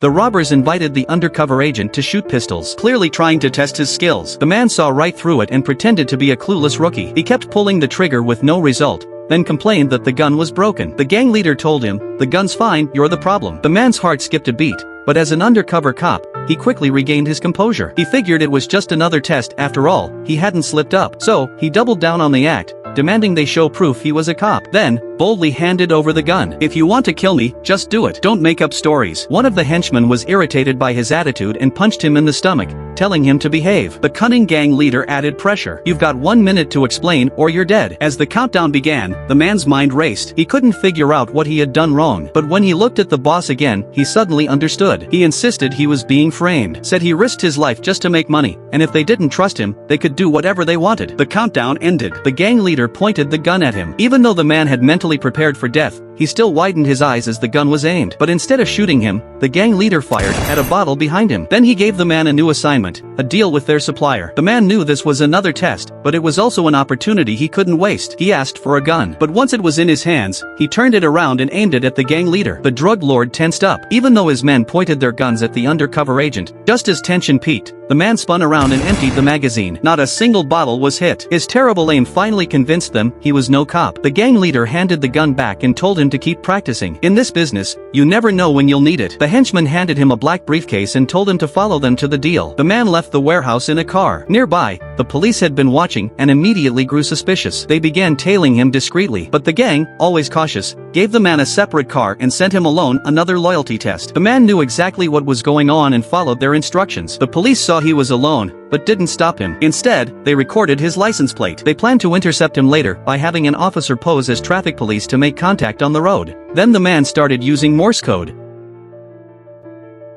The robbers invited the undercover agent to shoot pistols, clearly trying to test his skills. The man saw right through it and pretended to be a clueless rookie. He kept pulling the trigger with no result, then complained that the gun was broken. The gang leader told him, "The gun's fine, you're the problem." The man's heart skipped a beat, but as an undercover cop, he quickly regained his composure. He figured it was just another test after all, he hadn't slipped up. So, he doubled down on the act, demanding they show proof he was a cop. Then, boldly handed over the gun. "If you want to kill me, just do it. Don't make up stories." One of the henchmen was irritated by his attitude and punched him in the stomach, telling him to behave. The cunning gang leader added pressure. "You've got 1 minute to explain or you're dead." As the countdown began, the man's mind raced. He couldn't figure out what he had done wrong. But when he looked at the boss again, he suddenly understood. He insisted he was being framed. Said he risked his life just to make money, and if they didn't trust him, they could do whatever they wanted. The countdown ended. The gang leader pointed the gun at him. Even though the man had mentally prepared for death, he still widened his eyes as the gun was aimed. But instead of shooting him, the gang leader fired at a bottle behind him. Then he gave the man a new assignment, a deal with their supplier. The man knew this was another test, but it was also an opportunity he couldn't waste. He asked for a gun. But once it was in his hands, he turned it around and aimed it at the gang leader. The drug lord tensed up. Even though his men pointed their guns at the undercover agent, just as tension peaked, the man spun around and emptied the magazine. Not a single bottle was hit. His terrible aim finally convinced them he was no cop. The gang leader handed the gun back and told him to keep practicing. "In this business, you never know when you'll need it." The henchman handed him a black briefcase and told him to follow them to the deal. The man left the warehouse in a car. Nearby, the police had been watching and immediately grew suspicious. They began tailing him discreetly. But the gang, always cautious, gave the man a separate car and sent him alone, another loyalty test. The man knew exactly what was going on and followed their instructions. The police saw he was alone, but didn't stop him. Instead, they recorded his license plate. They planned to intercept him later by having an officer pose as traffic police to make contact on the road. Then the man started using Morse code,